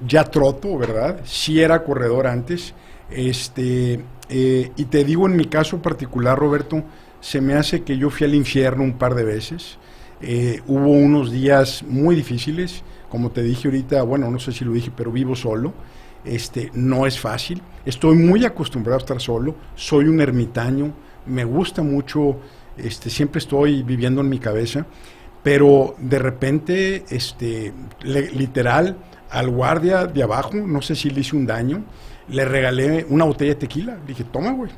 Speaker 6: Ya troto, ¿verdad? Sí era corredor antes. Y te digo, en mi caso particular, Roberto, se me hace que yo fui al infierno un par de veces. Hubo unos días muy difíciles, como te dije ahorita, bueno, no sé si lo dije, pero vivo solo. No es fácil. Estoy muy acostumbrado a estar solo. Soy un ermitaño. Me gusta mucho, siempre estoy viviendo en mi cabeza, pero de repente, literal, al guardia de abajo, no sé si le hice un daño, le regalé una botella de tequila. Le dije, toma, güey,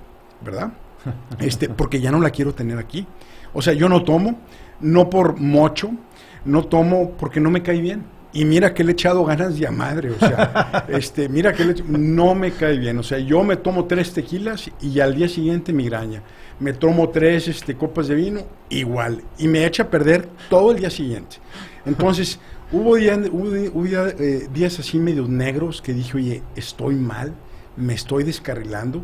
Speaker 6: ¿verdad? Porque ya no la quiero tener aquí. O sea, yo no tomo, no por mocho, no tomo porque no me cae bien. Y mira que le he echado ganas de a madre, o sea, mira que no me cae bien. O sea, yo me tomo 3 tequilas y al día siguiente migraña. Me tomo 3 copas de vino, igual. Y me echa a perder todo el día siguiente. Entonces, hubo días así medios negros que dije, oye, estoy mal, me estoy descarrilando.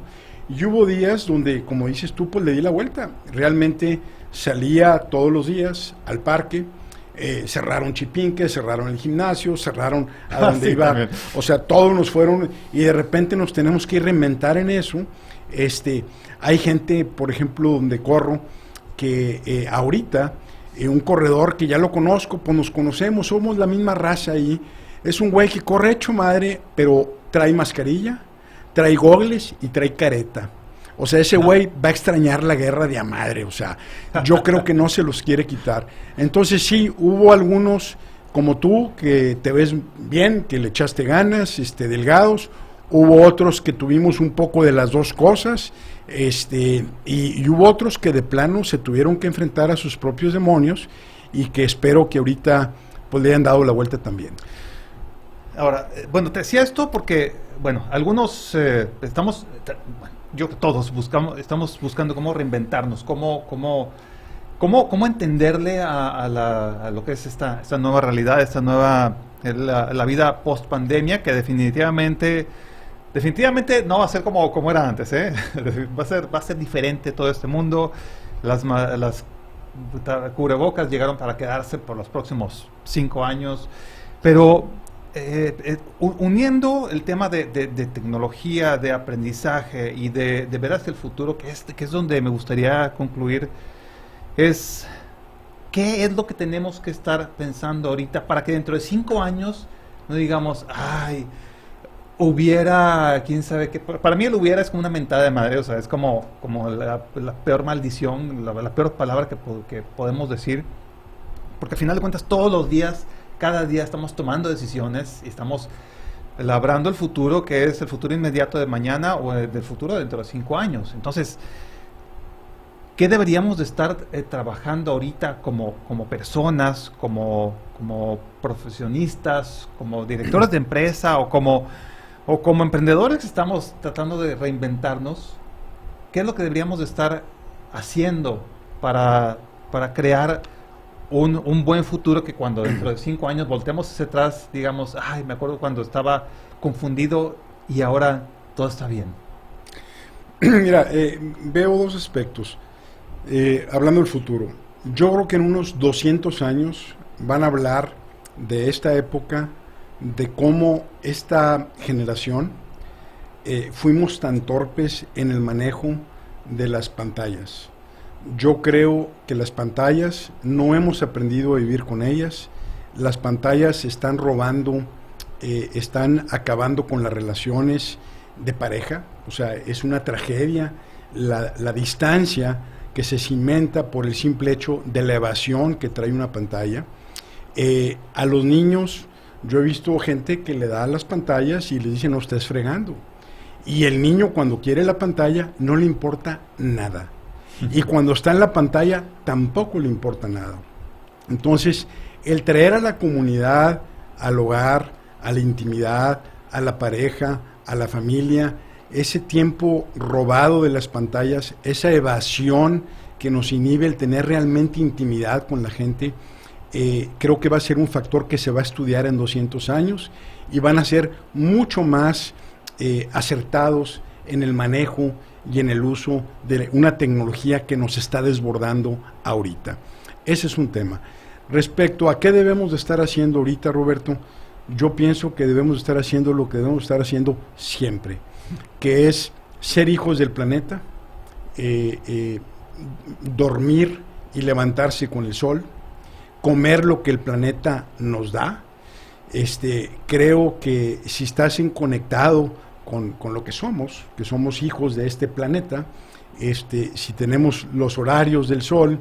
Speaker 6: Y hubo días donde, como dices tú, pues le di la vuelta. Realmente salía todos los días al parque. Cerraron Chipinque, cerraron el gimnasio, cerraron a donde
Speaker 2: sí,
Speaker 6: iba,
Speaker 2: también.
Speaker 6: O sea, todos nos fueron y de repente nos tenemos que reinventar en eso. Hay gente, por ejemplo, donde corro, que ahorita, un corredor que ya lo conozco, pues nos conocemos, somos la misma raza ahí, es un güey que corre hecho madre, pero trae mascarilla, trae gogles y trae careta. O sea, ese güey va a extrañar la guerra de a madre, o sea, yo creo que no se los quiere quitar. Entonces sí, hubo algunos como tú, que te ves bien, que le echaste ganas, delgados. Hubo otros que tuvimos un poco de las dos cosas, y hubo otros que de plano se tuvieron que enfrentar a sus propios demonios y que espero que ahorita pues le hayan dado la vuelta también.
Speaker 2: Ahora, bueno, te decía esto porque, bueno, algunos todos estamos buscando cómo reinventarnos, cómo entenderle a lo que es esta nueva realidad, esta nueva la vida post pandemia, que definitivamente no va a ser como era antes, ¿eh? Va a ser diferente todo este mundo. Las cubrebocas llegaron para quedarse por los próximos 5 años, pero uniendo el tema de tecnología, de aprendizaje y de ver hacia el futuro, que es donde me gustaría concluir, es qué es lo que tenemos que estar pensando ahorita para que dentro de 5 años no digamos, ay, hubiera, quién sabe qué. Para mí el hubiera es como una mentada de madre, o sea, es como la peor maldición, la peor palabra que podemos decir, porque al final de cuentas todos los días, cada día estamos tomando decisiones y estamos labrando el futuro, que es el futuro inmediato de mañana o del futuro dentro de 5 años. Entonces, ¿qué deberíamos de estar trabajando ahorita como personas, como profesionistas, como directores de empresa o como emprendedores que estamos tratando de reinventarnos? ¿Qué es lo que deberíamos de estar haciendo para crear un buen futuro, que cuando dentro de 5 años volteemos hacia atrás, digamos, ay, me acuerdo cuando estaba confundido y ahora todo está bien?
Speaker 6: Mira, veo dos aspectos. Hablando del futuro, yo creo que en unos 200 años van a hablar de esta época, de cómo esta generación fuimos tan torpes en el manejo de las pantallas. Yo creo que las pantallas no hemos aprendido a vivir con ellas. Las pantallas están robando, están acabando con las relaciones de pareja. O sea, es una tragedia la distancia que se cimenta por el simple hecho de la evasión que trae una pantalla. A los niños, yo he visto gente que le da las pantallas y le dice, no estés fregando. Y el niño, cuando quiere la pantalla, no le importa nada. Y cuando está en la pantalla, tampoco le importa nada. Entonces, el traer a la comunidad, al hogar, a la intimidad, a la pareja, a la familia, ese tiempo robado de las pantallas, esa evasión que nos inhibe el tener realmente intimidad con la gente, creo que va a ser un factor que se va a estudiar en 200 años y van a ser mucho más acertados en el manejo y en el uso de una tecnología que nos está desbordando ahorita. Ese es un tema. Respecto a qué debemos de estar haciendo ahorita, Roberto, yo pienso que debemos estar haciendo lo que debemos estar haciendo siempre, que es ser hijos del planeta, dormir y levantarse con el sol, comer lo que el planeta nos da. Creo que si estás conectado con lo que somos hijos de este planeta, si tenemos los horarios del sol,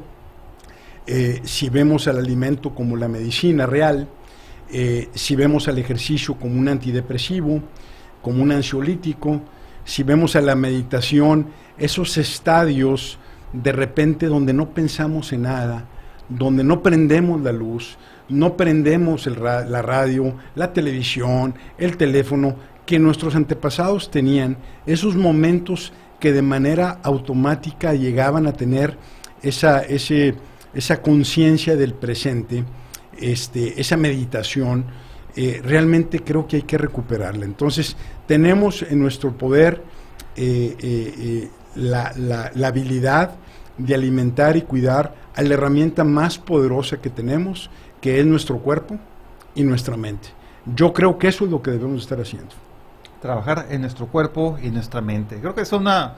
Speaker 6: si vemos al alimento como la medicina real, si vemos al ejercicio como un antidepresivo, como un ansiolítico, si vemos a la meditación, esos estadios de repente donde no pensamos en nada, donde no prendemos la luz, no prendemos la radio, la televisión, el teléfono, que nuestros antepasados tenían, esos momentos que de manera automática llegaban a tener esa conciencia del presente, esa meditación, realmente creo que hay que recuperarla. Entonces, tenemos en nuestro poder la habilidad de alimentar y cuidar a la herramienta más poderosa que tenemos, que es nuestro cuerpo y nuestra mente. Yo creo que eso es lo que debemos estar haciendo.
Speaker 2: Trabajar en nuestro cuerpo y nuestra mente. Creo que es una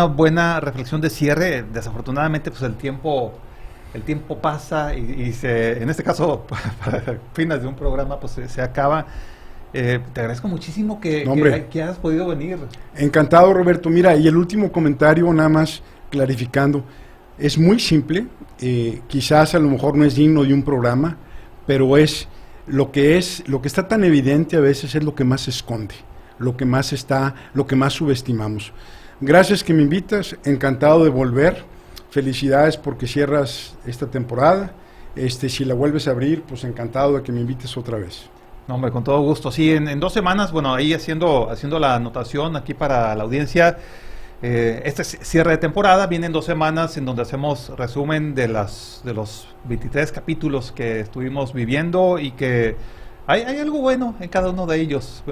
Speaker 2: buena reflexión de cierre. Desafortunadamente, pues el tiempo pasa y en este caso, para fines de un programa, pues se acaba. Te agradezco muchísimo que hayas podido venir.
Speaker 6: Encantado, Roberto. Mira, y el último comentario, nada más clarificando, es muy simple, quizás a lo mejor no es digno de un programa, pero lo que está tan evidente a veces es lo que más se esconde, lo que más subestimamos. Gracias que me invitas, encantado de volver. Felicidades porque cierras esta temporada. Si la vuelves a abrir, pues encantado de que me invites otra vez.
Speaker 2: No, hombre, con todo gusto. Sí, en 2 semanas, bueno, ahí haciendo la anotación aquí para la audiencia, este cierre de temporada, vienen 2 semanas en donde hacemos resumen de los 23 capítulos que estuvimos viviendo y que hay algo bueno en cada uno de ellos.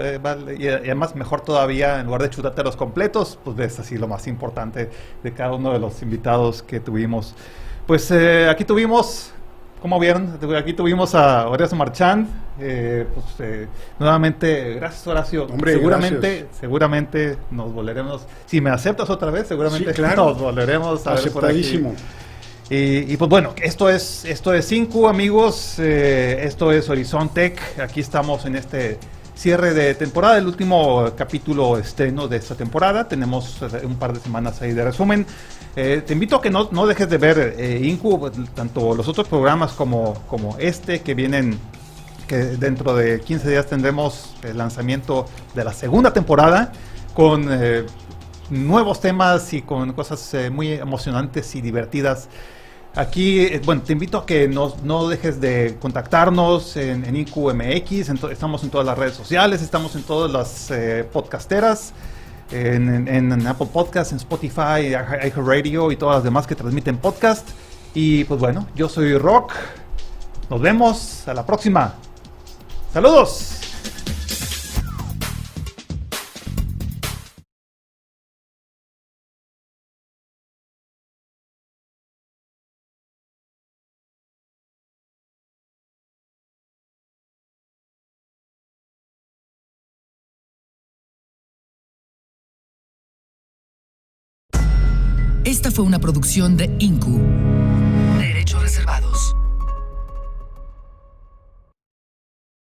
Speaker 2: Y además, mejor todavía, en lugar de chutarte los completos, pues ves así lo más importante de cada uno de los invitados que tuvimos. Pues aquí tuvimos... Como vieron, aquí tuvimos a Horacio Marchand. Nuevamente, gracias, Horacio.
Speaker 6: Hombre,
Speaker 2: seguramente nos volveremos. Si me aceptas otra vez, seguramente
Speaker 6: sí, claro.
Speaker 2: nos volveremos a ver por aquí. Y pues bueno, esto es INCU, amigos. Esto es Horizon Tech. Aquí estamos en este cierre de temporada, el último capítulo estreno de esta temporada. Tenemos un par de semanas ahí de resumen. Te invito a que no dejes de ver INCU, tanto los otros programas como este que vienen, que dentro de 15 días tendremos el lanzamiento de la segunda temporada con nuevos temas y con cosas muy emocionantes y divertidas. Aquí, te invito a que no dejes de contactarnos en INCU MX, estamos en todas las redes sociales, estamos en todas las podcasteras, en Apple Podcasts, en Spotify, iHeartRadio y todas las demás que transmiten podcast. Y pues bueno, yo soy Rock, nos vemos a la próxima. ¡Saludos!
Speaker 3: Esta fue una producción de INCU.